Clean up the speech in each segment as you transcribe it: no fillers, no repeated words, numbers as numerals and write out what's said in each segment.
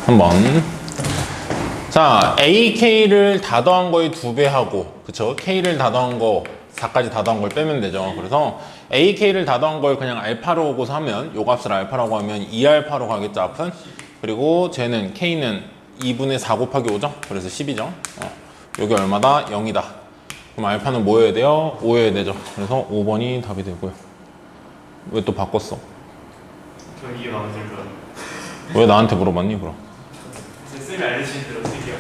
한번. 자, AK를 다 더한 거에 2배 하고, 그쵸? K를 다 더한 거, 4까지 다 더한 걸 빼면 되죠. 그래서 AK를 다 더한 걸 그냥 알파로 오고서 하면, 요 값을 알파라고 하면 2알파로 가겠죠, 앞은? 그리고 쟤는, K는 2분의 4 곱하기 5죠? 그래서 10이죠. 여기 얼마다? 0이다. 그럼 알파는 뭐여야 돼요? 5여야 되죠. 그래서 5번이 답이 되고요. 왜 또 바꿨어? 저 이해 마음에 들거든. 왜 나한테 물어봤니, 그럼? 쌤이 알려주신 대로 쓸게요.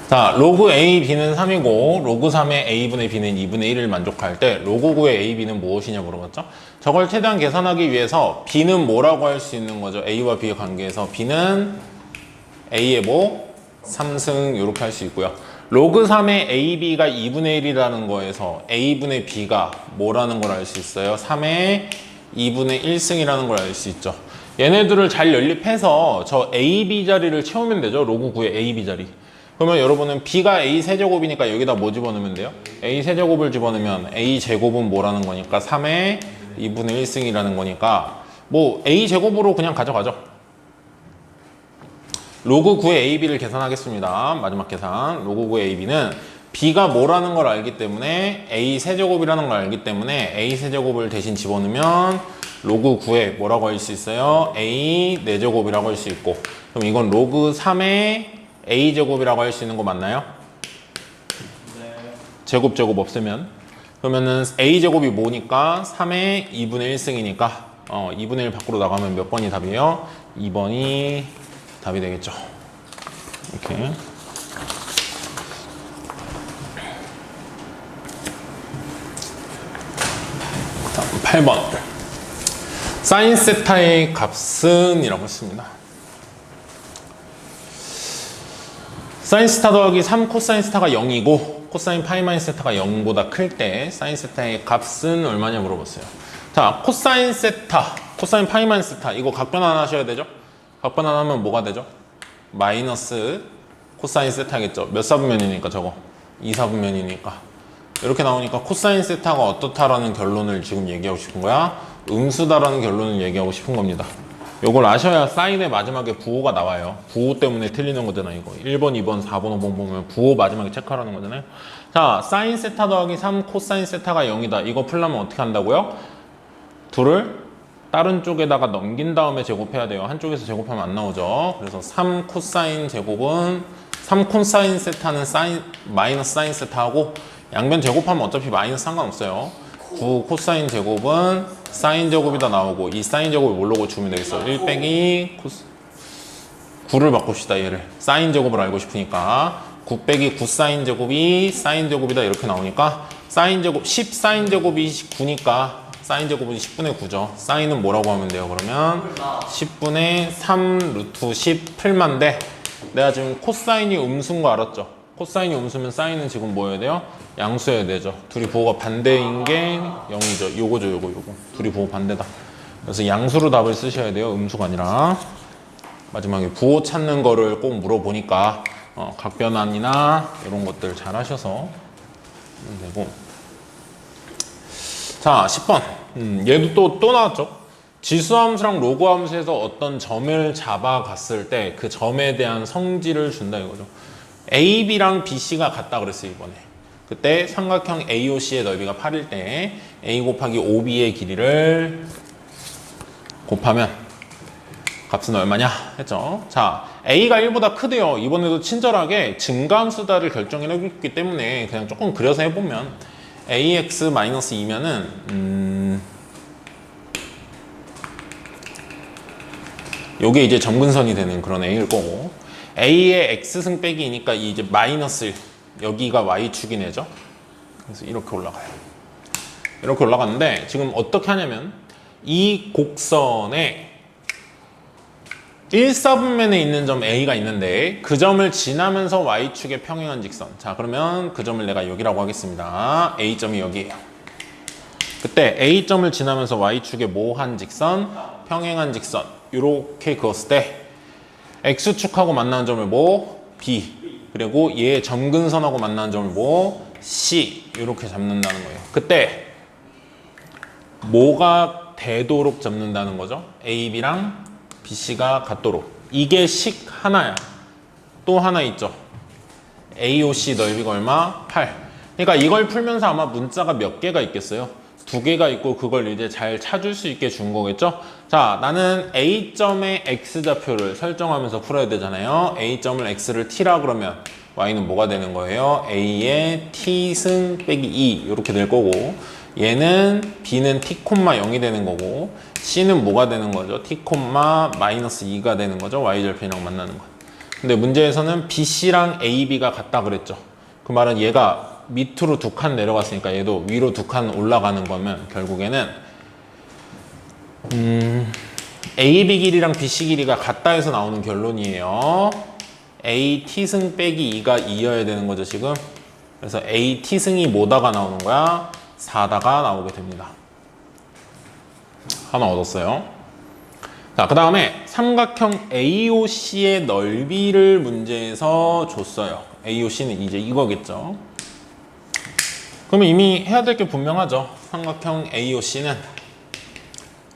자, 로그 A, B는 3이고 로그 3의 A분의 B는 2분의 1을 만족할 때 로그 9의 A, B는 무엇이냐 물어봤죠? 저걸 최대한 계산하기 위해서 B는 뭐라고 할 수 있는 거죠? A와 B의 관계에서 B는 A의 뭐? 3승 이렇게 할 수 있고요. 로그 3의 AB가 2분의 1이라는 거에서 A분의 B가 뭐라는 걸 알 수 있어요? 3의 2분의 1승이라는 걸 알 수 있죠. 얘네들을 잘 연립해서 저 AB 자리를 채우면 되죠. 로그 9의 AB 자리. 그러면 여러분은 B가 A 세제곱이니까 여기다 뭐 집어넣으면 돼요? A 세제곱을 집어넣으면 A 제곱은 뭐라는 거니까 3의 2분의 1승이라는 거니까 뭐 A 제곱으로 그냥 가져가죠. 로그 9의 AB를 계산하겠습니다. 마지막 계산. 로그 9의 AB는 B가 뭐라는 걸 알기 때문에 A 세제곱이라는 걸 알기 때문에 A 세제곱을 대신 집어넣으면 로그 9에 뭐라고 할 수 있어요? A 4제곱이라고 할 수 있고 그럼 이건 로그 3의 A 제곱이라고 할 수 있는 거 맞나요? 네. 제곱 없으면 그러면은 A 제곱이 뭐니까 3의 2분의 1승이니까 2분의 1 밖으로 나가면 몇 번이 답이에요? 2번이 답이 되겠죠. 이렇게. 다음 8번. 사인 세타의 값은 이라고 했습니다. 사인 세타 더하기 3 코사인 세타가 0이고 코사인 파이 마이너스 세타가 0보다 클 때 사인 세타의 값은 얼마냐 물어봤어요. 자, 코사인 세타, 코사인 파이 마이너스 세타 이거 각변환 하셔야 되죠? 각변환 하면 뭐가 되죠? 마이너스 코사인 세타겠죠. 몇 사분면이니까 저거? 2사분면이니까. 이렇게 나오니까 코사인 세타가 어떻다라는 결론을 지금 얘기하고 싶은 거야? 음수다라는 결론을 얘기하고 싶은 겁니다. 요걸 아셔야 사인의 마지막에 부호가 나와요. 부호 때문에 틀리는 거잖아, 이거. 1번, 2번, 4번, 5번 보면 부호 마지막에 체크하라는 거잖아요. 자, 사인 세타 더하기 3 코사인 세타가 0이다. 이거 풀려면 어떻게 한다고요? 둘을 다른 쪽에다가 넘긴 다음에 제곱해야 돼요. 한쪽에서 제곱하면 안 나오죠. 그래서 3 코사인 제곱은 3 코사인 세타는 사인 마이너스 사인 세타하고 양변 제곱하면 어차피 마이너스 상관없어요. 9 코사인 제곱은 사인 제곱이다 나오고 이 사인 제곱을 뭘로 주면 되겠어? 1 빼기 9를 바꿉시다. 얘를 사인 제곱을 알고 싶으니까 9 빼기 9 사인 제곱이 사인 제곱이다 이렇게 나오니까 사인 제곱 10 사인 제곱이 9니까 사인 제곱은 10분의 9죠. 사인은 뭐라고 하면 돼요? 그러면 10분의 3 루트 10 풀만데 내가 지금 코사인이 음수인 거 알았죠? 코사인이 음수면 사인은 지금 뭐여야 돼요? 양수여야 되죠. 둘이 부호가 반대인 게 0이죠. 요거죠, 요거. 둘이 부호 반대다. 그래서 양수로 답을 쓰셔야 돼요. 음수가 아니라. 마지막에 부호 찾는 거를 꼭 물어보니까 각변환이나 이런 것들 잘 하셔서 되고. 자, 10번. 얘도 또 나왔죠. 지수함수랑 로그함수에서 어떤 점을 잡아갔을 때 그 점에 대한 성질을 준다 이거죠. AB랑 BC가 같다 그랬어요, 이번에. 그때 삼각형 AOC의 넓이가 8일 때 A 곱하기 OB의 길이를 곱하면 값은 얼마냐 했죠. 자, A가 1보다 크대요. 이번에도 친절하게 증가함수다를 결정해줬기 때문에 그냥 조금 그려서 해보면 AX-2면은 요게 이제 점근선이 되는 그런 A일 거고 A의 X승 빼기니까 이제 마이너스 1 여기가 Y축이네죠. 그래서 이렇게 올라가요. 이렇게 올라갔는데 지금 어떻게 하냐면 이 곡선에 1사분면에 있는 점 A가 있는데 그 점을 지나면서 Y축에 평행한 직선. 자, 그러면 그 점을 내가 여기라고 하겠습니다. A점이 여기예요. 그때 A점을 지나면서 Y축에 뭐한 직선? 평행한 직선. 이렇게 그었을 때 X축하고 만나는 점을 뭐? B. 그리고 얘의 점근선하고 만나는 점을 뭐? C. 이렇게 잡는다는 거예요. 그때 뭐가 되도록 잡는다는 거죠? AB랑 BC가 같도록. 이게 식 하나야. 또 하나 있죠. AOC 넓이가 얼마? 8. 그러니까 이걸 풀면서 아마 문자가 몇 개가 있겠어요? 2개가 있고 그걸 이제 잘 찾을 수 있게 준 거겠죠? 자, 나는 A점의 X좌표를 설정하면서 풀어야 되잖아요. A점을 X를 T라 그러면 Y는 뭐가 되는 거예요? A의 T승 빼기 2 이렇게 될 거고, 얘는 B는 T, 0이 되는 거고, C는 뭐가 되는 거죠? T, 마이너스 2가 되는 거죠? Y절편이랑 만나는 거. 근데 문제에서는 BC랑 AB가 같다 그랬죠. 그 말은 얘가 밑으로 2칸 내려갔으니까 얘도 위로 2칸 올라가는 거면 결국에는 AB 길이랑 BC 길이가 같다 해서 나오는 결론이에요. AT승 빼기 2가 2여야 되는 거죠 지금. 그래서 AT승이 뭐다가 나오는 거야? 4다가 나오게 됩니다. 하나 얻었어요. 자, 그 다음에 삼각형 AOC의 넓이를 문제에서 줬어요. AOC는 이제 이거겠죠. 그러면 이미 해야 될 게 분명하죠. 삼각형 AOC는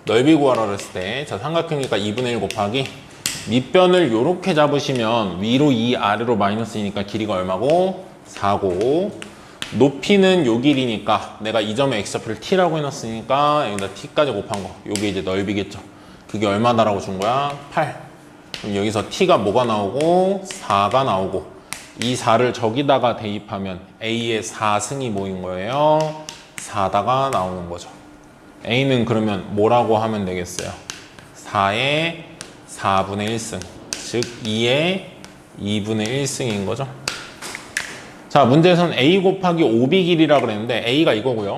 넓이 구하라 그랬을 때, 자, 삼각형이니까 2분의 1 곱하기 밑변을 요렇게 잡으시면 위로 2, 아래로 마이너스 2니까 길이가 얼마고? 4고, 높이는 요 길이니까 내가 이 점의 X좌표를 T라고 해놨으니까 여기다 T까지 곱한 거, 요게 이제 넓이겠죠. 그게 얼마다라고 준 거야? 8. 그럼 여기서 T가 뭐가 나오고? 4가 나오고, 이 4를 저기다가 대입하면 A의 4승이 뭐인 거예요? 4다가 나오는 거죠. A는 그러면 뭐라고 하면 되겠어요? 4의 4분의 1승, 즉 2의 2분의 1승인 거죠. 자, 문제에서는 A 곱하기 OB 길이라 그랬는데 A가 이거고요.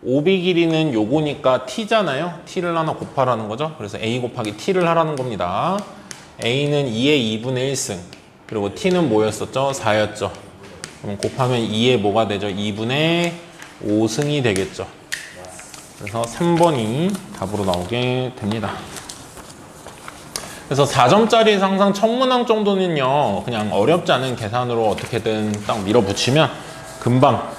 OB 길이는 요거니까 T잖아요. T를 하나 곱하라는 거죠. 그래서 A 곱하기 T를 하라는 겁니다. A는 2의 2분의 1승, 그리고 T는 뭐였었죠? 4였죠. 그럼 곱하면 2의 뭐가 되죠? 2분의 5승이 되겠죠. 그래서 3번이 답으로 나오게 됩니다. 그래서 4점짜리 항상 천문항 정도는요, 그냥 어렵지 않은 계산으로 어떻게든 딱 밀어붙이면 금방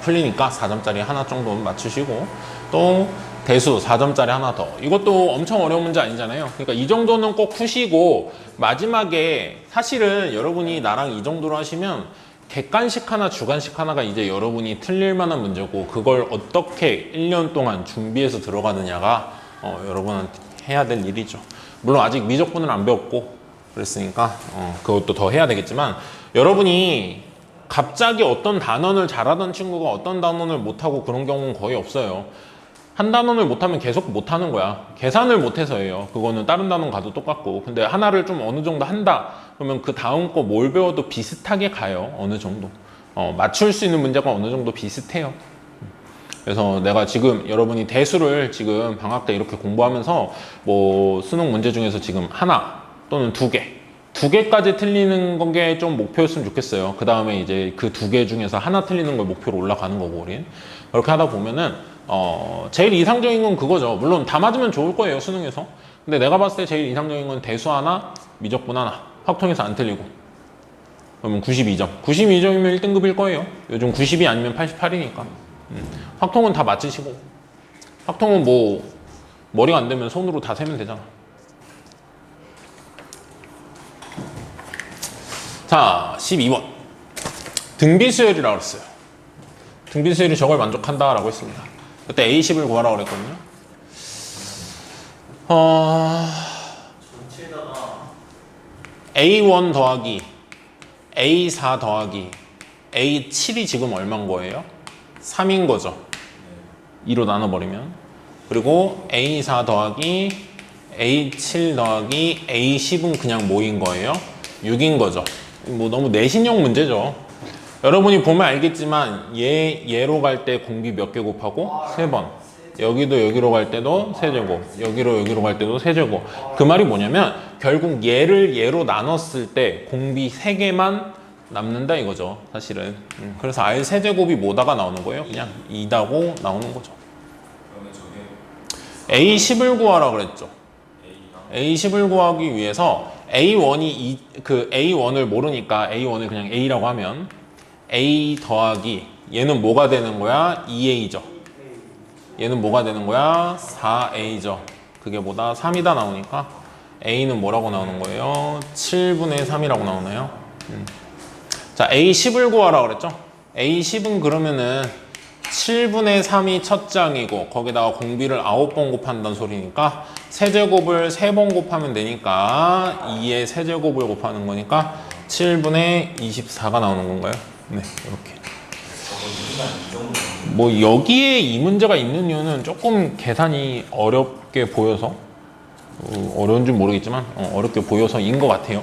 풀리니까 4점짜리 하나 정도는 맞추시고, 또 대수 4점짜리 하나 더, 이것도 엄청 어려운 문제 아니잖아요. 그러니까 이 정도는 꼭 푸시고, 마지막에 사실은 여러분이 나랑 이 정도로 하시면 객관식 하나 주관식 하나가 이제 여러분이 틀릴 만한 문제고, 그걸 어떻게 1년 동안 준비해서 들어가느냐가 여러분한테 해야 될 일이죠. 물론 아직 미적분을 안 배웠고 그랬으니까 그것도 더 해야 되겠지만, 여러분이 갑자기 어떤 단원을 잘하던 친구가 어떤 단원을 못하고 그런 경우는 거의 없어요. 한 단원을 못하면 계속 못하는 거야. 계산을 못해서예요. 그거는 다른 단원 가도 똑같고. 근데 하나를 좀 어느 정도 한다 그러면 그 다음 거 뭘 배워도 비슷하게 가요. 어느 정도 맞출 수 있는 문제가 어느 정도 비슷해요. 그래서 내가 지금 여러분이 대수를 지금 방학 때 이렇게 공부하면서 뭐 수능 문제 중에서 지금 하나 또는 두 개까지 틀리는 건 게 좀 목표였으면 좋겠어요. 그 다음에 이제 그 2개 중에서 하나 틀리는 걸 목표로 올라가는 거고, 우린 그렇게 하다 보면은 제일 이상적인 건 그거죠. 물론 다 맞으면 좋을 거예요, 수능에서. 근데 내가 봤을 때 제일 이상적인 건 대수 하나, 미적분 하나, 확통해서 안 틀리고, 그러면 92점. 92점이면 1등급일 거예요. 요즘 90이 아니면 88이니까. 확통은 다 맞추시고, 확통은 뭐 머리가 안 되면 손으로 다 세면 되잖아. 자, 12번 등비수열이라고 했어요. 등비수열이 저걸 만족한다라고 했습니다. 그때 A10을 구하라고 그랬거든요. A1 더하기 A4 더하기 A7이 지금 얼마인 거예요? 3인 거죠. 2로 나눠버리면. 그리고 A4 더하기 A7 더하기 A10은 그냥 뭐인 거예요? 6인 거죠. 뭐 너무 내신형 문제죠. 여러분이 보면 알겠지만 얘로 갈 때 공비 몇 개 곱하고? 3번. 여기도 여기로 갈 때도 세제곱, 여기로 갈 때도 세제곱. 그 말이 뭐냐면 결국 얘를 얘로 나눴을 때 공비 3개만 남는다 이거죠, 사실은. 그래서 R 세제곱이 뭐다가 나오는 거예요? 그냥 2다고 나오는 거죠. A10을 구하라 그랬죠. A10을 구하기 위해서 A1이 A1을 모르니까 A1을 그냥 A라고 하면 A 더하기 얘는 뭐가 되는 거야? 2A죠. 얘는 뭐가 되는 거야? 4A죠. 그게 뭐다? 3이다 나오니까 A는 뭐라고 나오는 거예요? 7분의 3이라고 나오나요? 자, A10을 구하라 그랬죠? A10은 그러면은 7분의 3이 첫 장이고 거기다가 공비를 9번 곱한다는 소리니까 세제곱을 3번 곱하면 되니까 2의 세제곱을 곱하는 거니까 7분의 24가 나오는 건가요? 네, 이렇게. 뭐 여기에 이 문제가 있는 이유는 조금 계산이 어렵게 보여서 어려운지 모르겠지만 어렵게 보여서인 것 같아요.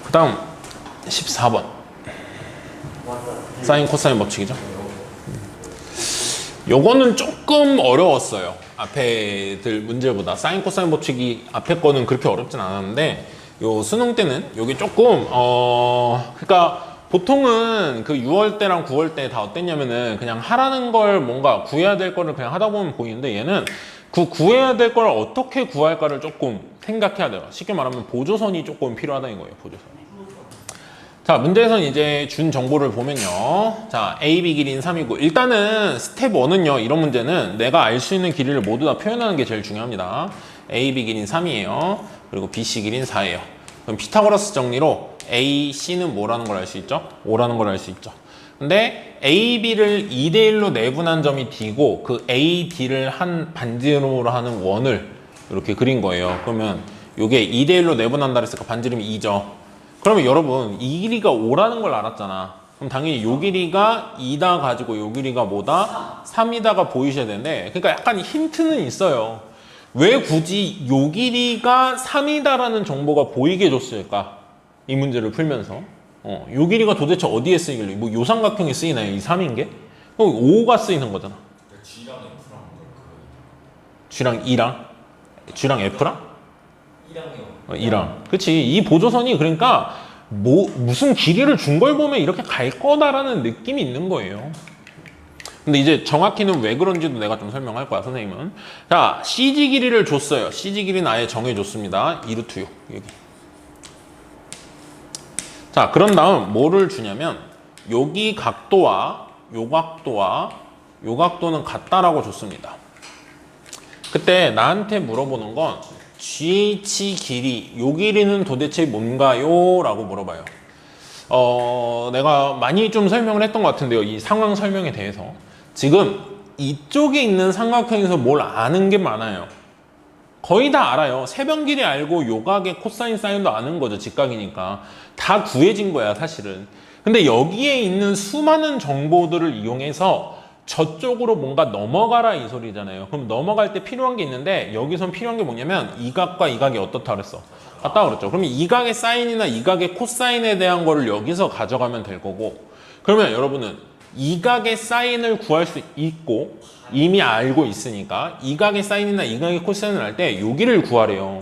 그 다음 14번 사인 코사인 법칙이죠. 요거는 조금 어려웠어요. 앞에 들 문제보다 사인 코사인 법칙이 앞에 거는 그렇게 어렵진 않았는데 요 수능 때는 요게 조금 그러니까 보통은 그 6월 때랑 9월 때 다 어땠냐면은 그냥 하라는 걸 뭔가 구해야 될 거를 그냥 하다 보면 보이는데 얘는 그 구해야 될 걸 어떻게 구할까를 조금 생각해야 돼요. 쉽게 말하면 보조선이 조금 필요하다는 거예요. 보조선이. 자, 문제에서는 이제 준 정보를 보면요. 자, A, B 길이는 3이고 일단은 스텝 1은요. 이런 문제는 내가 알 수 있는 길이를 모두 다 표현하는 게 제일 중요합니다. A, B 길이는 3이에요. 그리고 B, C 길이는 4예요. 그럼 피타고라스 정리로 A, C는 뭐라는 걸 알 수 있죠? 5라는 걸 알 수 있죠. 근데 A, B를 2대1로 내분한 점이 D고 그 A, D를 한 반지름으로 하는 원을 이렇게 그린 거예요. 그러면 이게 2대1로 내분한다 그랬으니까 반지름이 2죠. 그러면 여러분 이 길이가 5라는 걸 알았잖아. 그럼 당연히 요 길이가 2다 가지고 요 길이가 뭐다? 3이다가 보이셔야 되는데 그러니까 약간 힌트는 있어요. 왜 굳이 요 길이가 3이다라는 정보가 보이게 해줬을까? 이 문제를 풀면서 요 길이가 도대체 어디에 쓰이길래 뭐 요 삼각형에 쓰이나요? 이 3인 게? 그럼 5가 쓰이는 거잖아. G랑 F랑 G랑 E랑? G랑 F랑? 2랑요. 2랑. 그치. 이 보조선이 그러니까 무슨 길이를 준 걸 보면 이렇게 갈 거다라는 느낌이 있는 거예요. 근데 이제 정확히는 왜 그런지도 내가 좀 설명할 거야, 선생님은. 자, CG 길이를 줬어요. CG 길이는 아예 정해줬습니다. 2루트 6. 여기. 자, 그런 다음 뭐를 주냐면 여기 각도와 요 각도와 요 각도는 같다라고 줬습니다. 그때 나한테 물어보는 건 GH 길이, 요 길이는 도대체 뭔가요? 라고 물어봐요. 내가 많이 좀 설명을 했던 것 같은데요. 이 상황 설명에 대해서. 지금 이쪽에 있는 삼각형에서 뭘 아는 게 많아요. 거의 다 알아요. 세변 길이 알고 요각의 코사인 사인도 아는 거죠. 직각이니까. 다 구해진 거야, 사실은. 근데 여기에 있는 수많은 정보들을 이용해서 저쪽으로 뭔가 넘어가라 이 소리잖아요. 그럼 넘어갈 때 필요한 게 있는데 여기선 필요한 게 뭐냐면 이 각과 이 각이 어떻다 그랬어? 같다 그랬죠. 그러면 이 각의 사인이나 이 각의 코사인에 대한 거를 여기서 가져가면 될 거고 그러면 여러분은 이 각의 사인을 구할 수 있고 이미 알고 있으니까 이 각의 사인이나 이 각의 코사인을 알 때 여기를 구하래요.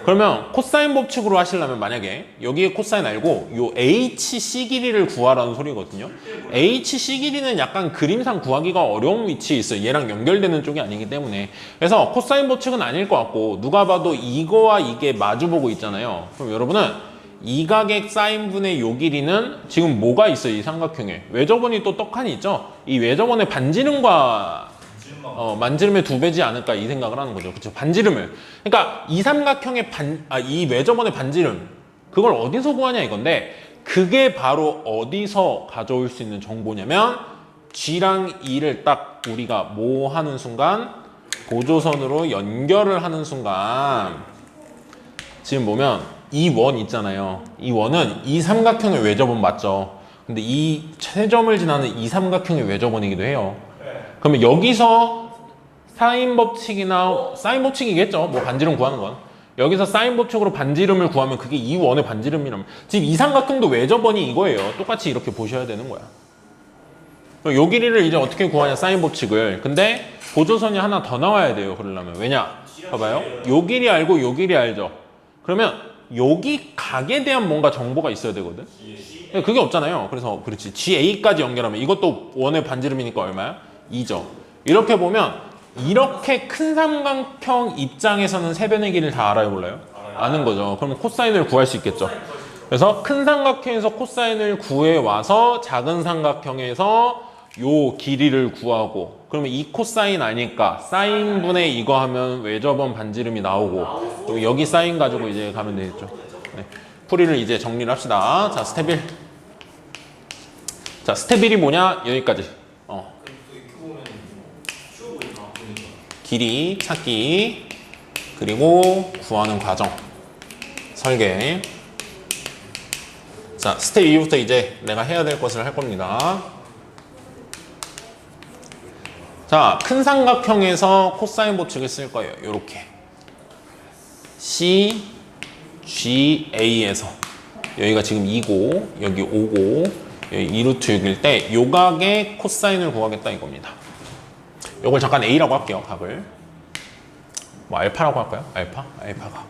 그러면 코사인 법칙으로 하시려면 만약에 여기에 코사인 알고 요 HC 길이를 구하라는 소리거든요. HC 길이는 약간 그림상 구하기가 어려운 위치에 있어요. 얘랑 연결되는 쪽이 아니기 때문에. 그래서 코사인 법칙은 아닐 것 같고 누가 봐도 이거와 이게 마주보고 있잖아요. 그럼 여러분은 이 각의 사인분의 요 길이는 지금 뭐가 있어요? 이 삼각형에. 외접원이 또 떡하니 있죠? 이 외접원의 반지름과 만지름의 2배지 않을까 이 생각을 하는 거죠. 그렇죠? 반지름을. 그러니까 이 삼각형의 이 외접원의 반지름 그걸 어디서 구하냐 이건데 그게 바로 어디서 가져올 수 있는 정보냐면 G랑 E를 딱 우리가 뭐 하는 순간 보조선으로 연결을 하는 순간 지금 보면 이 원 있잖아요. 이 원은 이 삼각형의 외접원 맞죠? 근데 이 최점을 지나는 이 삼각형의 외접원이기도 해요. 그러면 여기서 사인 법칙이나 사인 법칙이겠죠. 뭐 반지름 구하는 건. 여기서 사인 법칙으로 반지름을 구하면 그게 이 원의 반지름이라면 지금 이 삼각형도 외접원이 이거예요. 똑같이 이렇게 보셔야 되는 거야. 요 길이를 이제 어떻게 구하냐 사인 법칙을. 근데 보조선이 하나 더 나와야 돼요. 그러려면. 왜냐? 봐봐요. 요 길이 알고 요 길이 알죠. 그러면 여기 각에 대한 뭔가 정보가 있어야 되거든. 그게 없잖아요. 그래서 그렇지. GA까지 연결하면 이것도 원의 반지름이니까 얼마야? 2죠. 이렇게 보면 이렇게 큰 삼각형 입장에서는 세변의 길이를 다 알아요, 몰라요? 아는 거죠. 그러면 코사인을 구할 수 있겠죠. 그래서 큰 삼각형에서 코사인을 구해 와서 작은 삼각형에서 요 길이를 구하고 그러면 이 코사인 아니까 사인분의 이거 하면 외접원 반지름이 나오고 또 여기 사인 가지고 이제 가면 되겠죠. 네. 풀이를 이제 정리를 합시다. 자, 스텝 1. 자, 스텝 1이 뭐냐? 여기까지. 이렇게 보면 쉬워 보이나 보니까. 길이 찾기 그리고 구하는 과정 설계. 자, 스텝 2부터 이제 내가 해야 될 것을 할 겁니다. 자, 큰 삼각형에서 코사인 법칙을 쓸 거예요. 요렇게 C, G, A에서 여기가 지금 2고 여기 5고 여기 2루트 6일 때 요각의 코사인을 구하겠다 이겁니다. 요걸 잠깐 A라고 할게요. 각을 뭐 알파라고 할까요? 알파가.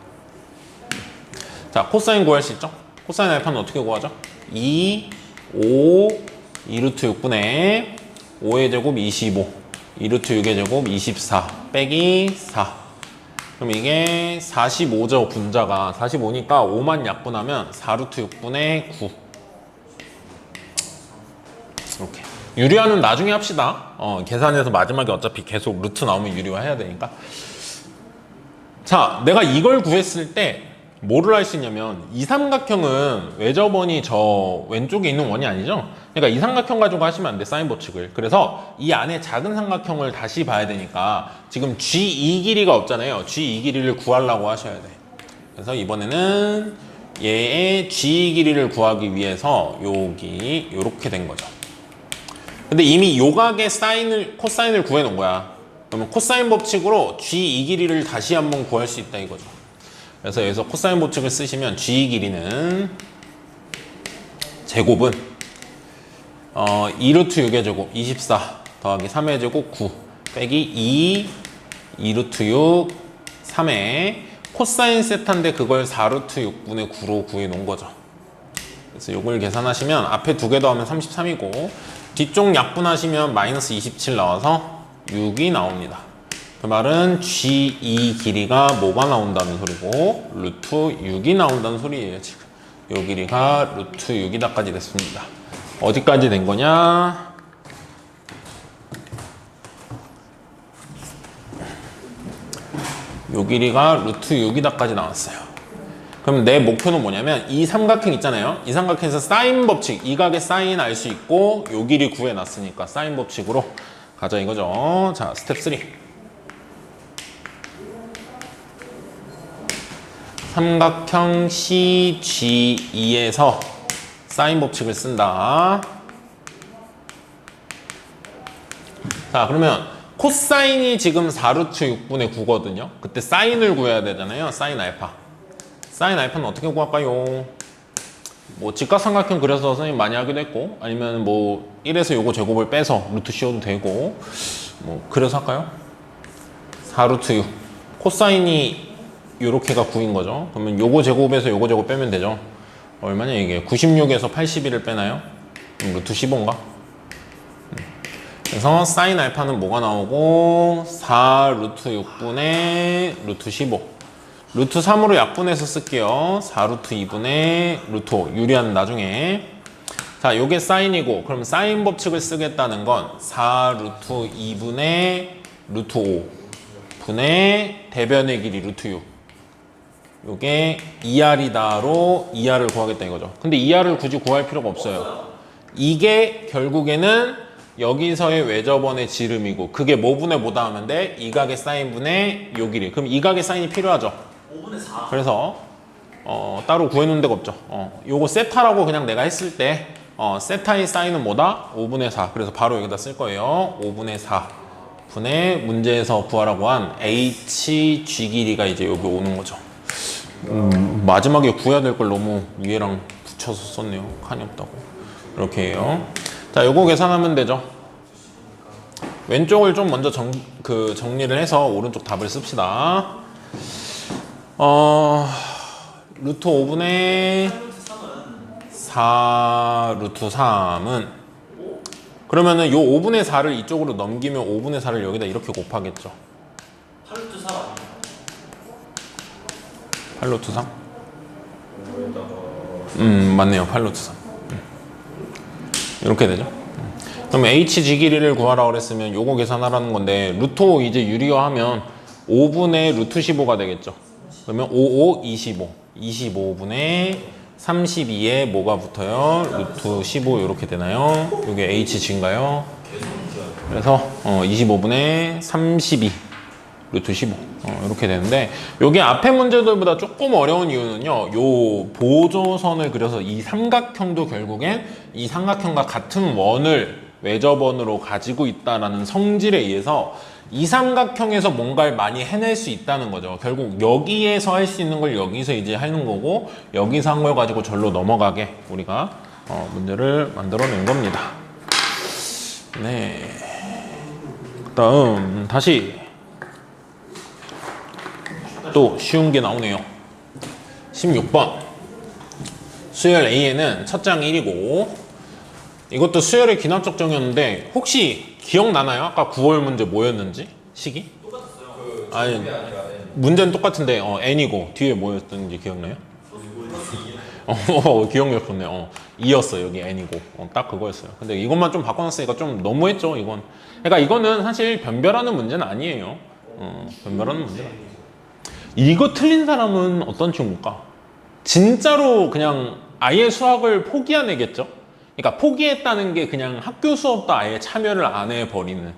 자, 코사인 구할 수 있죠? 코사인 알파는 어떻게 구하죠? 2, 5, 2루트 6분의 5의 제곱 25 2루트 6의 제곱 24 빼기 4. 그럼 이게 45죠. 분자가 45니까 5만 약분하면 4루트 6분의 9. 이렇게 유리화는 나중에 합시다. 계산해서 마지막에 어차피 계속 루트 나오면 유리화 해야 되니까. 자, 내가 이걸 구했을 때 뭐를 할 수 있냐면 이 삼각형은 외접원이 저 왼쪽에 있는 원이 아니죠. 그러니까 이 삼각형 가지고 하시면 안 돼. 사인 법칙을. 그래서 이 안에 작은 삼각형을 다시 봐야 되니까 지금 G2 길이가 없잖아요. G2 길이를 구하려고 하셔야 돼. 그래서 이번에는 얘의 G2 길이를 구하기 위해서 여기 이렇게 된 거죠. 근데 이미 요각의 코사인을 구해 놓은 거야. 그러면 코사인 법칙으로 G2 길이를 다시 한번 구할 수 있다 이거죠. 그래서 여기서 코사인 법칙을 쓰시면 G 길이는 제곱은 2루트 6의 제곱 24 더하기 3의 제곱 9 빼기 2루트 6 3에 코사인 세타인데 그걸 4루트 6분의 9로 구해 놓은 거죠. 그래서 이걸 계산하시면 앞에 두 개 더하면 33이고 뒤쪽 약분하시면 마이너스 27 나와서 6이 나옵니다. 그 말은 G2 길이가 뭐가 나온다는 소리고 루트 6이 나온다는 소리예요. 지금 요 길이가 루트 6이다까지 됐습니다. 어디까지 된 거냐? 요 길이가 루트 6이다까지 나왔어요. 그럼 내 목표는 뭐냐면 이 삼각형 있잖아요. 이 삼각형에서 사인 법칙, 이 각의 사인 알 수 있고 요 길이 구해놨으니까 사인 법칙으로 가자 이거죠. 자, 스텝 3. 삼각형 CG2에서 사인 법칙을 쓴다. 자, 그러면 코사인이 지금 4루트 6분의 9거든요. 그때 사인을 구해야 되잖아요. 사인 알파. 사인 알파는 어떻게 구할까요? 뭐 직각삼각형 그려서 선생님 많이 하기도 했고 아니면 뭐 1에서 요거 제곱을 빼서 루트 씌워도 되고 뭐 그래서 할까요? 4루트 6 코사인이 요렇게가 9인 거죠. 그러면 요거 제곱에서 요거 제곱 빼면 되죠. 얼마냐 이게 96에서 81을 빼나요? 루트 15인가? 그래서 사인 알파는 뭐가 나오고 4 루트 6분의 루트 15 루트 3으로 약분해서 쓸게요. 4 루트 2분의 루트 5 유리한 나중에. 자, 요게 사인이고 그럼 사인 법칙을 쓰겠다는 건 4 루트 2분의 루트 5 분의 대변의 길이 루트 6 요게 2R이다로 2R을 구하겠다 이거죠. 근데 2R을 굳이 구할 필요가 없어요. 이게 결국에는 여기서의 외접원의 지름이고 그게 뭐분의 뭐다 하면 돼? 이 각의 사인분의 요 길이. 그럼 이 각의 사인이 필요하죠. 5분의 4. 그래서 따로 구해놓은 데가 없죠. 요거 세타라고 그냥 내가 했을 때 세타의 사인은 뭐다? 5분의 4. 그래서 바로 여기다 쓸 거예요. 5분의 4 분의 문제에서 구하라고 한 HG 길이가 이제 여기 오는 거죠. 마지막에 구해야 될 걸 너무 위에랑 붙여서 썼네요. 칸이 없다고. 이렇게 해요. 자, 요거 계산하면 되죠. 왼쪽을 좀 먼저 정리를 해서 오른쪽 답을 씁시다. 루트 5분의 4 루트 3은 그러면은 요 5분의 4를 이쪽으로 넘기면 5분의 4를 여기다 이렇게 곱하겠죠. 8루트 4 아니에요? 8루트 3? 맞네요. 8루트 3. 이렇게 되죠. 그럼 hg 길이를 구하라고 그랬으면 요거 계산하라는 건데 루트 5 이제 유리화하면 5분의 루트 15가 되겠죠. 그러면 55, 25. 25분의 32에 뭐가 붙어요? 루트 15 이렇게 되나요? 요게 hg인가요? 그래서 25분의 32 루트 15 이렇게 되는데 요게 앞에 문제들보다 조금 어려운 이유는요. 요 보조선을 그려서 이 삼각형도 결국엔 이 삼각형과 같은 원을 외접원으로 가지고 있다라는 성질에 의해서 이 삼각형에서 뭔가를 많이 해낼 수 있다는 거죠. 결국 여기에서 할 수 있는 걸 여기서 이제 하는 거고 여기서 한 걸 가지고 절로 넘어가게 우리가 문제를 만들어낸 겁니다. 네. 그다음 다시 또 쉬운 게 나오네요. 16번 수열 A에는 첫 장 1이고 이것도 수열의 기납적 정이었는데 혹시 기억나나요? 아까 9월 문제 뭐였는지? 시기? 똑같았어요. 아니 문제는 똑같은데 N이고 뒤에 뭐였는지 기억나요? 기억력 좋네요. 2였어 여기 N이고 딱 그거였어요. 근데 이것만 좀 바꿔놨으니까 좀 너무했죠 이건. 그러니까 이거는 사실 변별하는 문제는 아니에요. 변별하는 문제는 아니에요. 이거 틀린 사람은 어떤 친구일까? 진짜로 그냥 아예 수학을 포기한 애겠죠? 그러니까 포기했다는 게 그냥 학교 수업도 아예 참여를 안 해버리는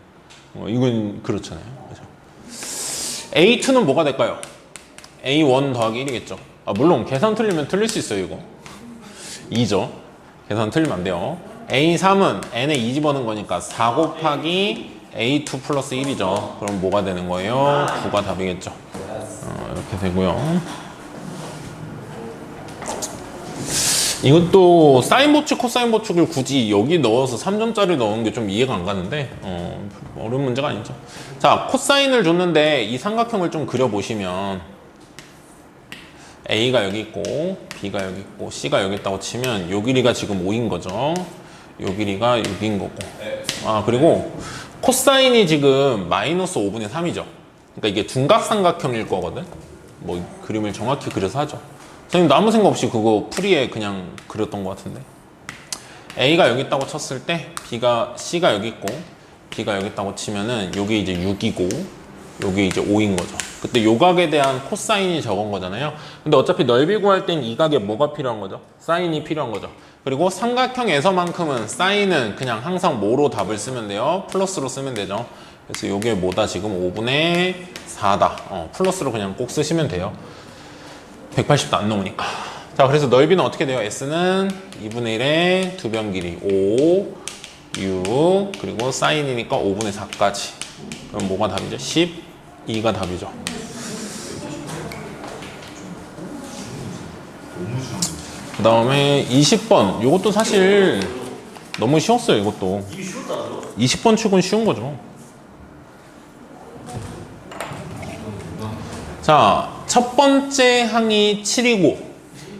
이건 그렇잖아요. 그죠? A2는 뭐가 될까요? A1 더하기 1이겠죠. 물론 계산 틀리면 틀릴 수 있어요 이거 2죠. 계산 틀리면 안 돼요. A3은 n에 2 집어넣은 거니까 4 곱하기 A2 플러스 1이죠. 그럼 뭐가 되는 거예요? 9가 답이겠죠. 이렇게 되고요. 이것도 사인 보충, 코사인 보충을 굳이 여기 넣어서 3점짜리 넣은 게 좀 이해가 안 가는데 어려운 문제가 아니죠. 자, 코사인을 줬는데 이 삼각형을 좀 그려보시면 A가 여기 있고 B가 여기 있고 C가 여기 있다고 치면 요 길이가 지금 5인 거죠. 요 길이가 6인 거고 그리고 코사인이 지금 마이너스 5분의 3이죠. 그러니까 이게 둔각삼각형일 거거든. 뭐 그림을 정확히 그려서 하죠. 선생님도 아무 생각 없이 그거 풀이에 그냥 그렸던 것 같은데 A가 여기 있다고 쳤을 때 C가 여기 있고 B가 여기 있다고 치면은 요게 이제 6이고 요게 이제 5인 거죠. 그때 요각에 대한 코사인이 적은 거잖아요. 근데 어차피 넓이 구할 땐 이 각에 뭐가 필요한 거죠? 사인이 필요한 거죠. 그리고 삼각형에서만큼은 사인은 그냥 항상 뭐로 답을 쓰면 돼요? 플러스로 쓰면 되죠. 그래서 요게 뭐다? 지금 5분의 4다. 플러스로 그냥 꼭 쓰시면 돼요. 180도 안 넘으니까. 자, 그래서 넓이는 어떻게 돼요? S는 2분의 1의 두 변 길이 5, 6, 그리고 사인이니까 5분의 4까지. 그럼 뭐가 답이죠? 12가 답이죠. 그 다음에 20번. 이것도 사실 너무 쉬웠어요, 이것도. 20번 축은 쉬운 거죠. 자, 첫 번째 항이 7이고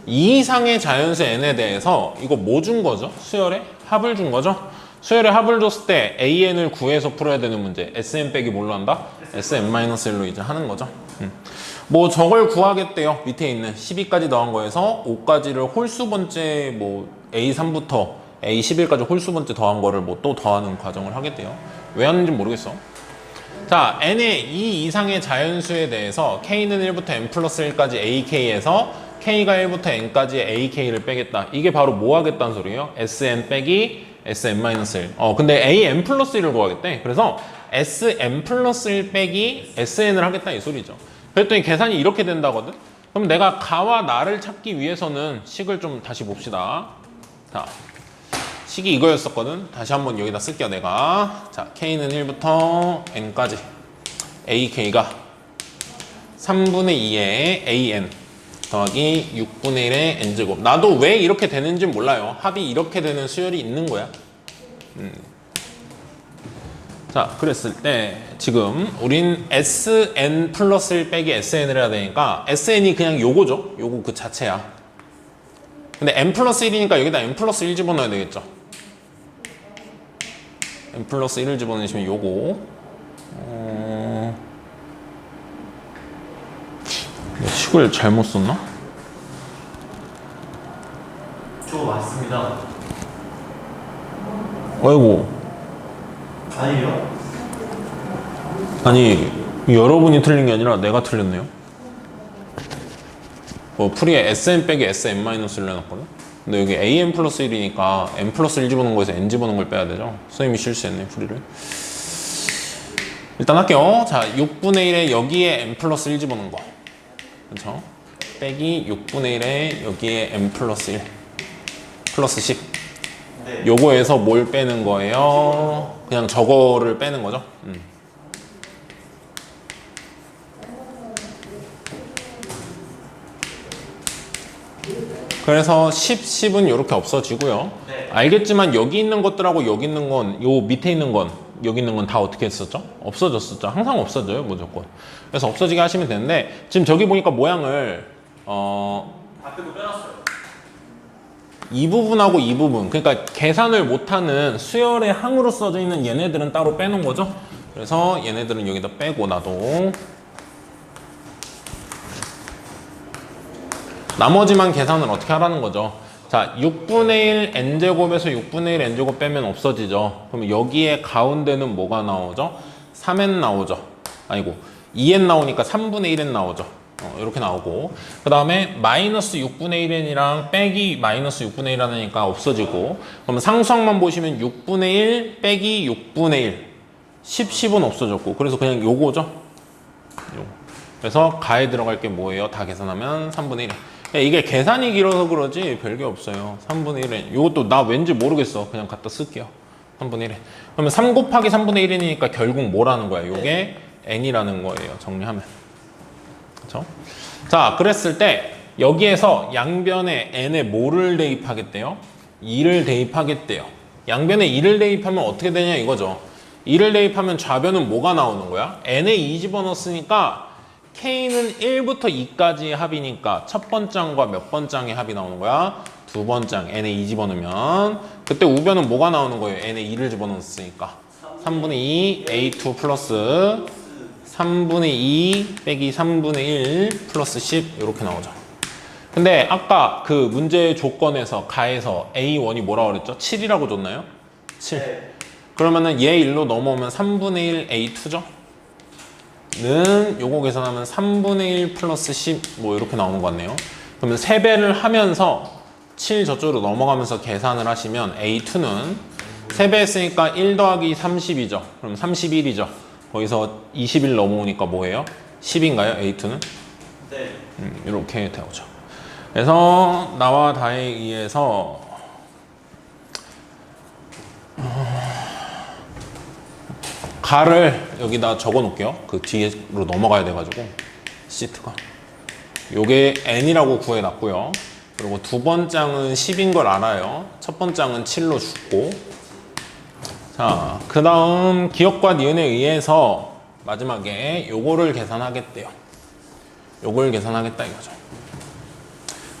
이 이상의 자연수 n에 대해서 이거 뭐 준 거죠? 수열에 합을 준 거죠? 수열에 합을 줬을 때 an을 구해서 풀어야 되는 문제. sn 빼기 뭘로 한다? sn-1로 이제 하는 거죠. 뭐 저걸 구하겠대요. 밑에 있는 12까지 더한 거에서 5까지를 홀수 번째 뭐 a3부터 a11까지 홀수 번째 더한 거를 뭐 또 더하는 과정을 하겠대요. 왜 하는지 모르겠어. 자, n의 이 이상의 자연수에 대해서 k는 1부터 n 플러스 1까지 ak에서 k가 1부터 n까지 ak를 빼겠다. 이게 바로 뭐 하겠다는 소리예요? sn 빼기 sn-1. 근데 an 플러스 1을 구하겠대. 그래서 sn 플러스 1 빼기 sn을 하겠다 이 소리죠. 그랬더니 계산이 이렇게 된다거든? 그럼 내가 가와 나를 찾기 위해서는 식을 좀 다시 봅시다. 자, 식이 이거였었거든. 다시 한번 여기다 쓸게요 내가. 자, k는 1부터 n까지 ak가 3분의 2의 an 더하기 6분의 1의 n제곱. 나도 왜 이렇게 되는지 몰라요. 합이 이렇게 되는 수열이 있는 거야. 자, 그랬을 때 지금 우린 sn 플러스 1 빼기 sn을 해야 되니까 sn이 그냥 요거죠. 요거 그 자체야. 근데 n 플러스 1이니까 여기다 n 플러스 1 집어넣어야 되겠죠. n 플러스 1을 집어넣으시면 요거 식을 잘못 썼나? 저거 맞습니다. 아이고 아니요. 아니 여러분이 틀린 게 아니라 내가 틀렸네요. 뭐 풀이에 sn 빼기 sn-1을 해놨거든. 근데 여기 an 플러스 1이니까 n 플러스 1 집어넣은 거에서 n 집어넣은 걸 빼야 되죠. 선생님이 실수했네 풀이를. 일단 할게요. 자 6분의 1에 여기에 n 플러스 1 집어넣은 거 그렇죠? 빼기 6분의 1에 여기에 n 플러스 1 플러스 10 네. 요거에서 뭘 빼는 거예요? 그냥 저거를 빼는 거죠. 그래서 10, 10은 이렇게 없어지고요. 네. 알겠지만 여기 있는 것들하고 여기 있는 건, 요 밑에 있는 건, 여기 있는 건 다 어떻게 했었죠? 없어졌었죠. 항상 없어져요, 무조건. 그래서 없어지게 하시면 되는데 지금 저기 보니까 모양을 앞에 거 빼놨어요. 이 부분하고 이 부분, 그러니까 계산을 못하는 수열의 항으로 써져 있는 얘네들은 따로 빼놓은 거죠. 그래서 얘네들은 여기다 빼고 놔도 나머지만 계산을 어떻게 하라는 거죠. 자, 6분의 1 n제곱에서 6분의 1 n제곱 빼면 없어지죠. 그럼 여기에 가운데는 뭐가 나오죠? 3n 나오죠. 아니고 2n 나오니까 3분의 1n 나오죠. 이렇게 나오고, 그 다음에 마이너스 6분의 1n이랑 빼기 마이너스 6분의 1 하니까 없어지고, 그럼 상수항만 보시면 6분의 1 빼기 6분의 1 10, 10은 없어졌고, 그래서 그냥 요거죠. 요거. 그래서 가에 들어갈 게 뭐예요? 다 계산하면 3분의 1. 이게 계산이 길어서 그러지 별게 없어요. 3분의 1은 이것도 나 왠지 모르겠어. 그냥 갖다 쓸게요. 3분의 1에. 그러면 3 곱하기 3분의 1이니까 결국 뭐라는 거야? 이게 n이라는 거예요. 정리하면. 그렇죠? 자, 그랬을 때 여기에서 양변에 n에 뭐를 대입하겠대요? 2를 대입하겠대요. 양변에 2를 대입하면 어떻게 되냐 이거죠. 2를 대입하면 좌변은 뭐가 나오는 거야? n에 2 집어넣었으니까 K는 1부터 2까지의 합이니까 첫 번장과 몇 번장의 합이 나오는 거야? 두 번장, n에 2 집어넣으면 그때 우변은 뭐가 나오는 거예요? n에 2를 집어넣었으니까 3분의 2 A2 플러스 3분의 2 빼기 3분의 1 플러스 10 이렇게 나오죠. 근데 아까 그 문제 조건에서 가에서 A1이 뭐라고 그랬죠? 7이라고 줬나요? 7. 네. 그러면은 얘 1로 넘어오면 3분의 1 A2죠? 는 요거 계산하면 3분의 1 플러스 10 뭐 이렇게 나오는 것 같네요. 그러면 3배를 하면서 7 저쪽으로 넘어가면서 계산을 하시면 A2는 3배 했으니까 1 더하기 30이죠. 그럼 31이죠. 거기서 21 넘어오니까 뭐예요? 10인가요? A2는? 네. 이렇게 되오죠. 그래서 나와 다에 의해서 가를 여기다 적어 놓을게요. 그 뒤로 넘어가야 돼가지고 시트가 요게 n이라고 구해 놨고요. 그리고 두 번장은 10인 걸 알아요. 첫 번장은 7로 줬고, 자, 그 다음 기억과 니은에 의해서 마지막에 요거를 계산하겠대요. 요걸 계산하겠다 이거죠.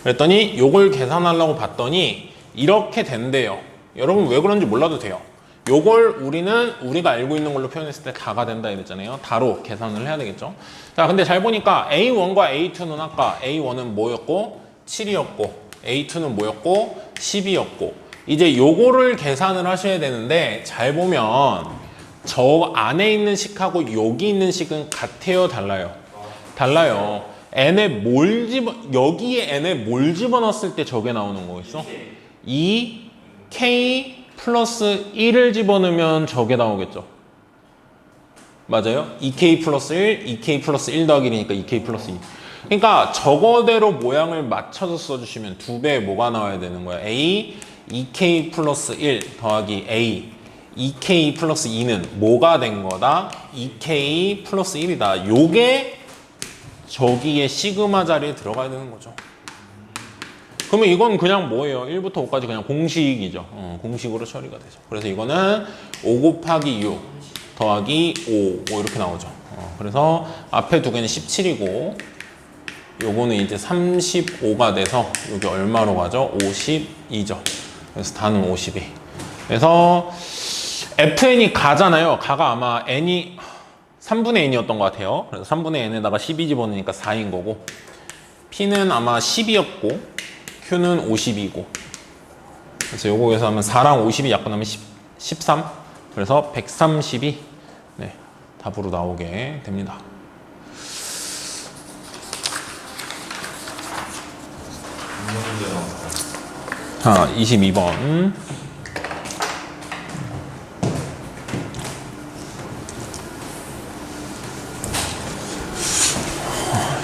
그랬더니 요걸 계산하려고 봤더니 이렇게 된대요. 여러분 왜 그런지 몰라도 돼요. 요걸 우리가 알고 있는 걸로 표현했을 때 다가 된다 이랬잖아요. 다로 계산을 해야 되겠죠. 자, 근데 잘 보니까 A1과 A2는 아까 A1은 뭐였고 7이었고 A2는 뭐였고 10이었고, 이제 요거를 계산을 하셔야 되는데 잘 보면 저 안에 있는 식하고 여기 있는 식은 같아요, 달라요? 달라요. 여기에 n에 뭘 집어넣었을 때 저게 나오는 거겠어? 2k 플러스 1을 집어넣으면 저게 나오겠죠. 맞아요? 2k 플러스 1, 2k 플러스 1 더하기 1이니까 2k 플러스 2. 그러니까 저거대로 모양을 맞춰서 써주시면 두 배에 뭐가 나와야 되는 거야? A, 2k 플러스 1 더하기 A, 2k 플러스 2는 뭐가 된 거다? 2k 플러스 1이다. 요게 저기에 시그마 자리에 들어가야 되는 거죠. 그러면 이건 그냥 뭐예요? 1부터 5까지 그냥 공식이죠. 공식으로 처리가 되죠. 그래서 이거는 5 곱하기 6 더하기 5 이렇게 나오죠. 그래서 앞에 두 개는 17이고 요거는 이제 35가 돼서 여기 얼마로 가죠? 52죠. 그래서 다는 52. 그래서 FN이 가잖아요. 가가 아마 n이 3분의 n이었던 것 같아요. 그래서 3분의 n에다가 12 집어넣으니까 4인 거고, P는 아마 10이었고 Q는 50이고, 그래서 요거에서 하면 4랑 50이 약분하면 13 그래서 130이 네, 답으로 나오게 됩니다. 자, 22번.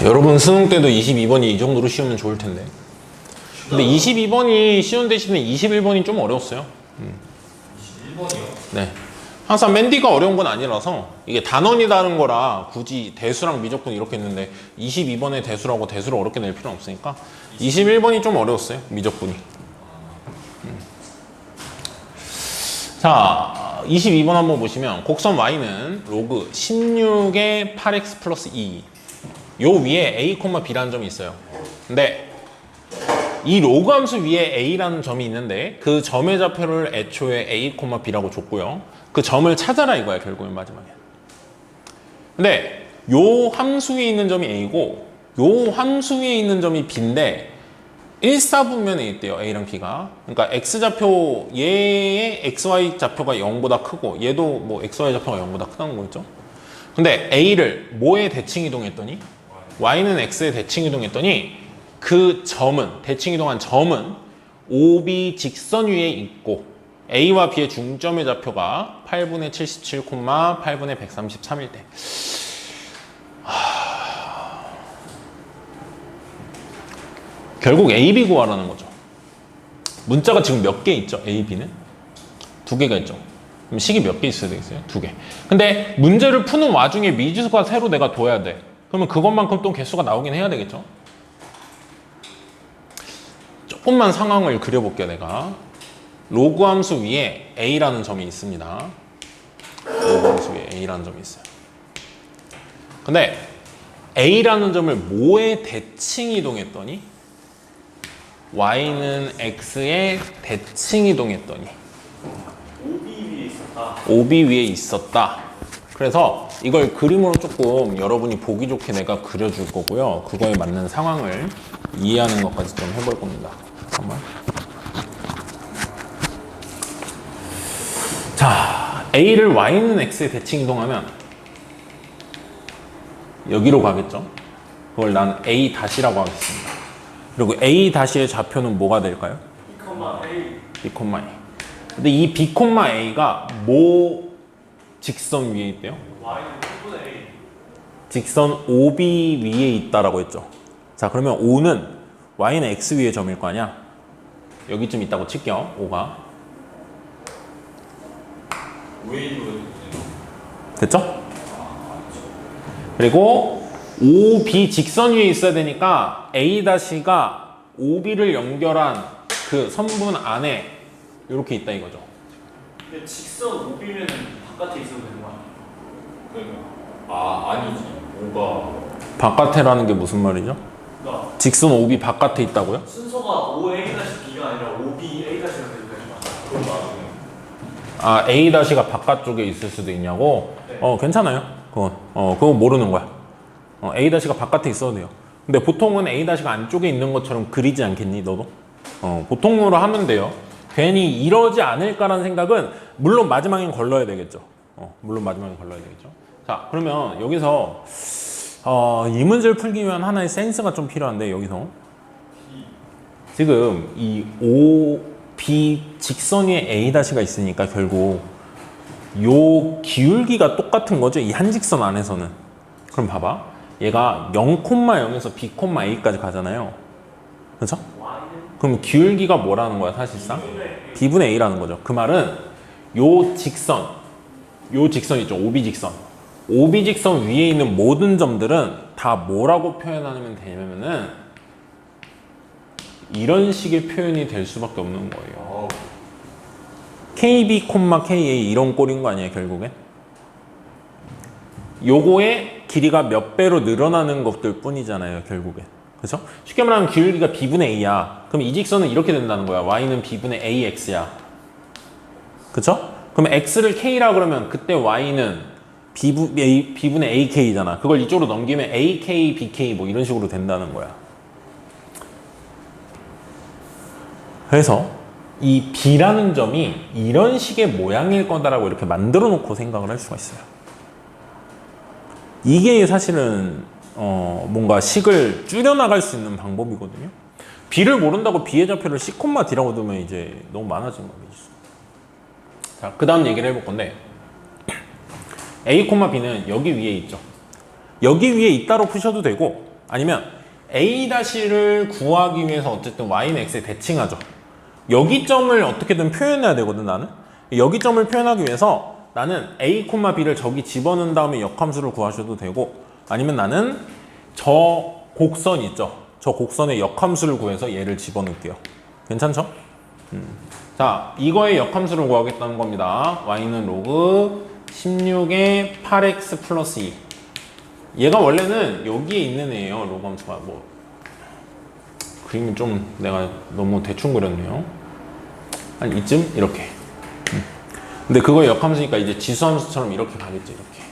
여러분 수능 때도 22번이 이 정도로 쉬우면 좋을 텐데. 근데 22번이 쉬운 대신에 21번이 좀 어려웠어요. 21번이요? 네. 항상 맨 뒤가 어려운 건 아니라서 이게 단원이 다른 거라 굳이 대수랑 미적분 이렇게 했는데 22번에 대수라고 대수를 어렵게 낼 필요는 없으니까 21번이 좀 어려웠어요. 미적분이. 자, 22번 한번 보시면 곡선 y는 로그 16의 8x 플러스 2. 요 위에 a, b라는 점이 있어요. 근데 이 로그 함수 위에 a라는 점이 있는데 그 점의 좌표를 애초에 a, b라고 줬고요. 그 점을 찾아라 이거야 결국엔 마지막에. 근데 요 함수 위에 있는 점이 a고 요 함수 위에 있는 점이 b인데 일사분면에 있대요 a랑 b가. 그러니까 x좌표 얘의 xy 좌표가 0보다 크고 얘도 뭐 xy 좌표가 0보다 크다는 거겠죠. 근데 a를 뭐에 대칭 이동했더니 y는 x에 대칭 이동했더니 그 점은 대칭 이동한 점은 OB 직선 위에 있고 A와 B의 중점의 좌표가 8분의 77, 8분의 133일 때 결국 A, B 구하라는 거죠. 문자가 지금 몇 개 있죠? A, B는? 2개가 있죠. 그럼 식이 몇 개 있어야 되겠어요? 2개. 근데 문제를 푸는 와중에 미지수가 새로 내가 둬야 돼. 그러면 그것만큼 또 개수가 나오긴 해야 되겠죠? 조금만 상황을 그려볼게요, 내가. 로그 함수 위에 A라는 점이 있습니다. 로그 함수 위에 A라는 점이 있어요. 근데 A라는 점을 뭐에 대칭 이동했더니 Y는 X에 대칭 이동했더니 OB 위에 있었다. OB 위에 있었다. 그래서 이걸 그림으로 조금 여러분이 보기 좋게 내가 그려줄 거고요. 그거에 맞는 상황을 이해하는 것까지 좀 해볼 겁니다. 잠깐만. 자, A를 Y는 X에 대칭 이동하면 여기로 가겠죠? 그걸 난 A 다시라고 하겠습니다. 그리고 A 다시의 좌표는 뭐가 될까요? B, A. B, A. 근데 이 B, A가 뭐 직선 위에 있대요? Y는 1분의 A. 직선 OB 위에 있다라고 했죠. 자, 그러면 O는 Y는 X 위의 점일 거 아니야? 여기쯤 있다고 칠게요. O가. 됐죠? 그리고 OB 직선 위에 있어야 되니까 A-가 OB를 연결한 그 선분 안에 이렇게 있다 이거죠. 근데 직선 OB면은 바깥에 있어도 되는 거 아니에요? 그러니까 아니지. 오가 바깥에라는 게 무슨 말이죠? 그러니까 직선 OB 바깥에 있다고요? 순서가 OA-B가 아니라 OB-A-가 되는 거야. 그런 말은 아, A-가 바깥쪽에 있을 수도 있냐고? 네. 괜찮아요. 그거 모르는 거야. A-가 바깥에 있어도 돼요. 근데 보통은 A-가 안쪽에 있는 것처럼 그리지 않겠니, 너도? 보통으로 하면 돼요. 괜히 이러지 않을까라는 생각은 물론 마지막엔 걸러야 되겠죠. 물론 마지막엔 걸러야 되겠죠. 자, 그러면 여기서 이 문제를 풀기 위한 하나의 센스가 좀 필요한데 여기서 지금 이 O, B 직선 위에 A-가 있으니까 결국 요 기울기가 똑같은 거죠. 이 한 직선 안에서는. 그럼 봐봐. 얘가 0,0에서 B,A까지 가잖아요. 그렇죠? 그럼 기울기가 뭐라는 거야 사실상? B분의 A라는 거죠. 그 말은 요 직선 있죠. OB 직선. OB 직선 위에 있는 모든 점들은 다 뭐라고 표현하면 되냐면은 이런 식의 표현이 될 수밖에 없는 거예요. KB, KA 이런 꼴인 거 아니에요 결국엔? 요거의 길이가 몇 배로 늘어나는 것들 뿐이잖아요 결국엔. 그렇죠? 쉽게 말하면 기울기가 B분의 A야. 그럼 이 직선은 이렇게 된다는 거야. Y는 B분의 AX야. 그렇죠? 그럼 X를 K라 그러면 그때 Y는 B분의 AK잖아. 그걸 이쪽으로 넘기면 AK, BK 뭐 이런 식으로 된다는 거야. 그래서 이 B라는 점이 이런 식의 모양일 거다라고 이렇게 만들어 놓고 생각을 할 수가 있어요. 이게 사실은 뭔가 식을 줄여나갈 수 있는 방법이거든요. B를 모른다고 B의 좌표를 C, D라고 두면 이제 너무 많아진 거겠죠. 자, 그 다음 얘기를 해볼 건데 A, B는 여기 위에 있죠. 여기 위에 있다로 푸셔도 되고 아니면 A'를 구하기 위해서 어쨌든 Y는 X에 대칭하죠. 여기 점을 어떻게든 표현해야 되거든 나는. 여기 점을 표현하기 위해서 나는 A, B를 저기 집어넣은 다음에 역함수를 구하셔도 되고 아니면 나는 저 곡선 있죠. 저 곡선의 역함수를 구해서 얘를 집어넣을게요. 괜찮죠? 자, 이거의 역함수를 구하겠다는 겁니다. Y는 로그 16의 8x 플러스 2. 얘가 원래는 여기에 있는 애예요. 로그 함수가 뭐 그림이 좀 내가 너무 대충 그렸네요. 한 이쯤 이렇게. 근데 그거 역함수니까 이제 지수함수처럼 이렇게 가겠죠. 이렇게.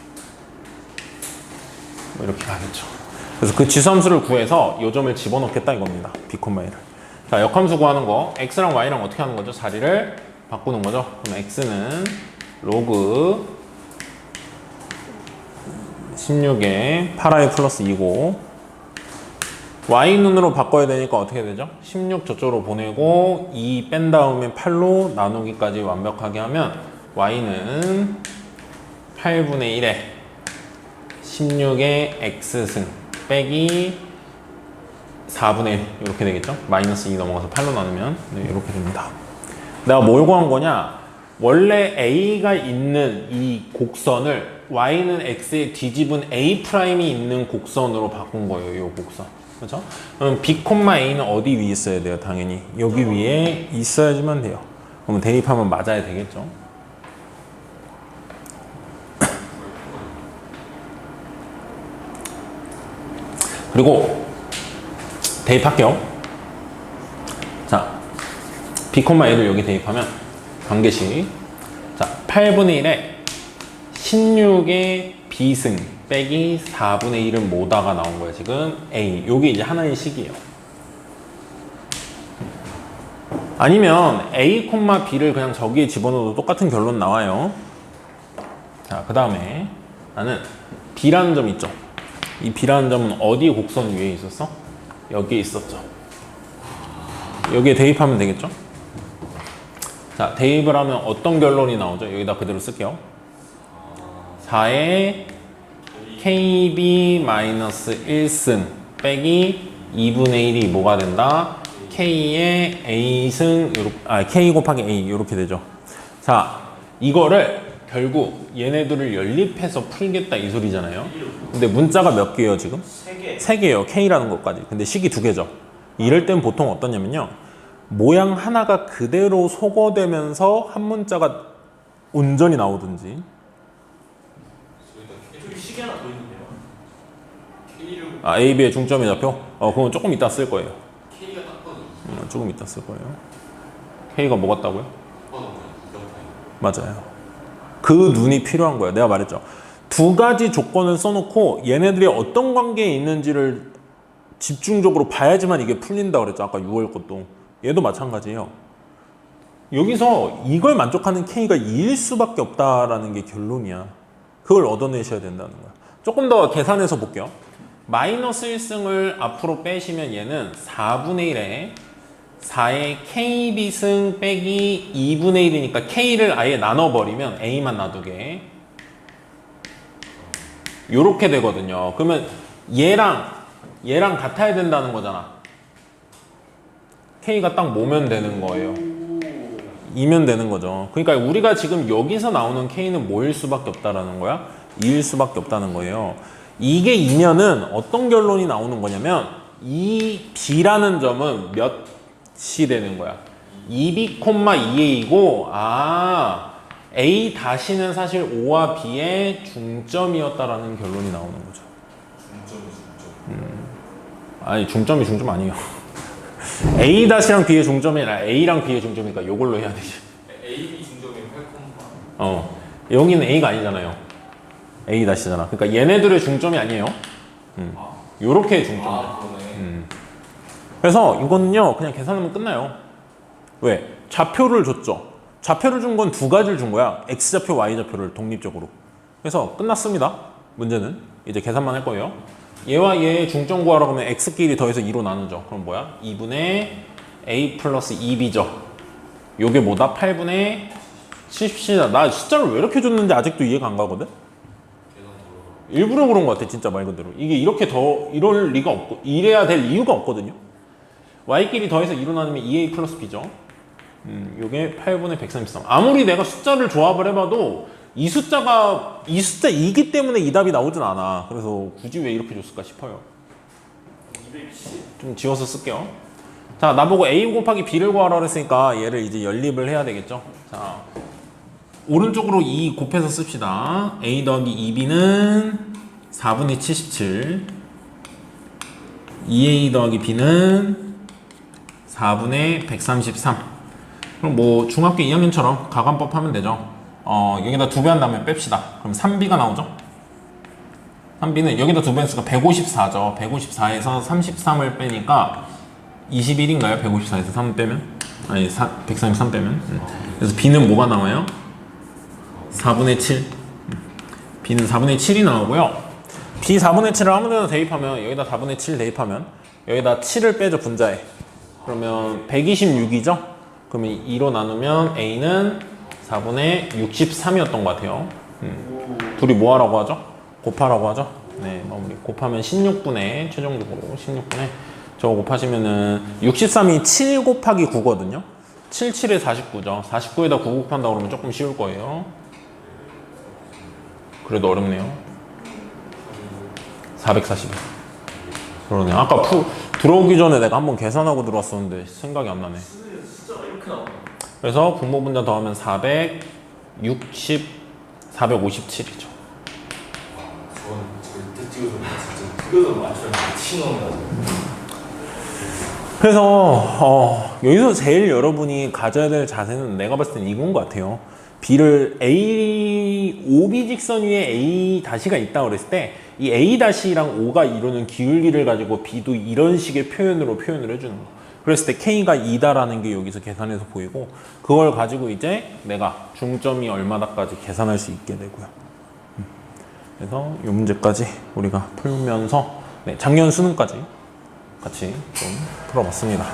뭐 이렇게 가겠죠. 그래서 그 지수함수를 구해서 요 점을 집어넣겠다 이겁니다. B, A를. 자, 역함수 구하는 거 X랑 Y랑 어떻게 하는 거죠? 자리를 바꾸는 거죠. 그럼 X는 로그 16에 8i 플러스 2고 Y눈으로 바꿔야 되니까 어떻게 되죠? 16 저쪽으로 보내고 2 뺀 다음에 8로 나누기까지 완벽하게 하면 Y는 8분의 1에 16의 X승 빼기 4분의 1 이렇게 되겠죠? 마이너스 2 넘어가서 8로 나누면 네, 이렇게 됩니다. 내가 뭘 구한 거냐? 원래 A가 있는 이 곡선을 Y는 X에 뒤집은 A'이 있는 곡선으로 바꾼 거예요. 이 곡선. 그렇죠? 그럼 B, A는 어디 위에 있어야 돼요? 당연히 여기 위에 있어야지만 돼요. 그러면 대입하면 맞아야 되겠죠? 그리고 대입할게요. 자, B, A를 여기 대입하면 관계식. 자, 8분의 1에 16의 B승 빼기 4분의 1은 뭐다가 나온 거예요, 지금? A. 요게 이제 하나의 식이에요. 아니면 A, B를 그냥 저기에 집어넣어도 똑같은 결론 나와요. 자, 그 다음에 나는 B라는 점 있죠? 이 B라는 점은 어디 곡선 위에 있었어? 여기에 있었죠. 여기에 대입하면 되겠죠? 자, 대입을 하면 어떤 결론이 나오죠? 여기다 그대로 쓸게요. 4의 KB-1승 빼기 2분의 1이 뭐가 된다? K의 A승, K 곱하기 A 이렇게 되죠. 자, 이거를 결국 얘네들을 연립해서 풀겠다 이 소리잖아요. 근데 문자가 몇 개예요 지금? 3개. 3개예요. K라는 것까지. 근데 식이 2개죠. 이럴 땐 보통 어떠냐면요. 모양 하나가 그대로 소거되면서 한 문자가 온전히 나오든지 저기 시계 하나 더 있는데요. K를 A, B의 중점의 좌표? 그건 조금 이따 쓸 거예요. K가 땄거든. 조금 이따 쓸 거예요. K가 뭐 같다고요? 맞아요. 그 눈이 필요한 거예요. 내가 말했죠. 두 가지 조건을 써놓고 얘네들이 어떤 관계에 있는지를 집중적으로 봐야지만 이게 풀린다 그랬죠. 아까 6월 것도. 얘도 마찬가지예요. 여기서 이걸 만족하는 K가 2일 수밖에 없다라는 게 결론이야. 그걸 얻어내셔야 된다는 거야. 조금 더 계산해서 볼게요. 마이너스 1승을 앞으로 빼시면 얘는 4분의 1에 4의 KB승 빼기 2분의 1이니까 K를 아예 나눠버리면 A만 놔두게 요렇게 되거든요. 그러면 얘랑 같아야 된다는 거잖아. K가 딱 뭐면 되는 거예요? 2면 되는 거죠. 그러니까 우리가 지금 여기서 나오는 K는 뭐일 수밖에 없다라는 거야? 2일 수밖에 없다는 거예요. 이게 2면은 어떤 결론이 나오는 거냐면 이 B라는 점은 몇이 되는 거야? 2B, 2A이고 A 다시는 사실 O와 B의 중점이었다라는 결론이 나오는 거죠. 아니 중점이 중점 아니에요. A 다시랑 B의 중점이 아니라 A랑 B의 중점이니까 이걸로 해야 되지. A, B 중점이 8,8. 여기는 A가 아니잖아요. A 다시잖아. 그러니까 얘네들의 중점이 아니에요. 요렇게 중점. 그러네. 그래서 이거는요 그냥 계산하면 끝나요. 왜? 좌표를 줬죠. 좌표를 준 건 두 가지를 준 거야. X좌표, Y좌표를 독립적으로. 그래서 끝났습니다. 문제는 이제 계산만 할 거예요. 얘와 얘의 중점 구하라고 하면 X끼리 더해서 2로 나누죠. 그럼 뭐야? 2분의 A 플러스 2B죠. 요게 뭐다? 8분의 70C다. 나 숫자를 왜 이렇게 줬는지 아직도 이해가 안 가거든? 일부러 그런 것 같아, 진짜 말 그대로. 이게 이렇게 더 이럴 리가 없고, 이래야 될 이유가 없거든요. Y끼리 더해서 2로 나누면 2A 플러스 B죠. 요게 8분의 133. 아무리 내가 숫자를 조합을 해봐도 이 숫자가 이 숫자이기 때문에 이 답이 나오진 않아. 그래서 굳이 왜 이렇게 줬을까 싶어요. 210. 좀 지워서 쓸게요. 자, 나보고 A 곱하기 B를 구하라 그랬으니까 얘를 이제 연립을 해야 되겠죠. 자, 오른쪽으로 2 곱해서 씁시다. A 더하기 2B는 4분의 77. 2A 더하기 B는 4분의 133. 그럼 뭐 중학교 2학년처럼 가관법 하면 되죠. 여기다 2배 한 다음에 뺍시다. 그럼 3B가 나오죠. 3B는 여기다 2배 했으니까 154죠. 154에서 33을 빼니까 21인가요? 154에서 3 빼면? 아니 133 빼면. 그래서 B는 뭐가 나와요? 4분의 7. B는 4분의 7이 나오고요. B 4분의 7을 아무 데나 대입하면 여기다 4분의 7 대입하면 여기다 7을 빼죠. 분자에. 그러면 126이죠. 그러면 2로 나누면 A는 4분의 63이었던 것 같아요. 둘이 뭐 하라고 하죠? 곱하라고 하죠? 네, 마무리. 곱하면 16분의, 최종적으로 16분의 저거 곱하시면은 63이 7 곱하기 9거든요. 7, 7에 49죠. 49에다 9 곱한다 그러면 조금 쉬울 거예요. 그래도 어렵네요. 440. 그러네. 아까 들어오기 전에 내가 한번 계산하고 들어왔었는데 생각이 안 나네. 숫자가 이렇게 나와. 그래서 분모분자 더하면 457이죠. 저는 절대 찍어서 진짜 찍어서 맞추면 미친놈이다. 그래서 여기서 제일 여러분이 가져야 될 자세는 내가 봤을 땐 이건 것 같아요. B를 A, OB 직선 위에 A 다시가 있다 그랬을 때 이 A 다시랑 O가 이루는 기울기를 가지고 B도 이런 식의 표현으로 표현을 해주는 거. 그랬을 때 K가 2다라는 게 여기서 계산해서 보이고 그걸 가지고 이제 내가 중점이 얼마다까지 계산할 수 있게 되고요. 그래서 이 문제까지 우리가 풀면서 작년 수능까지 같이 좀 풀어봤습니다.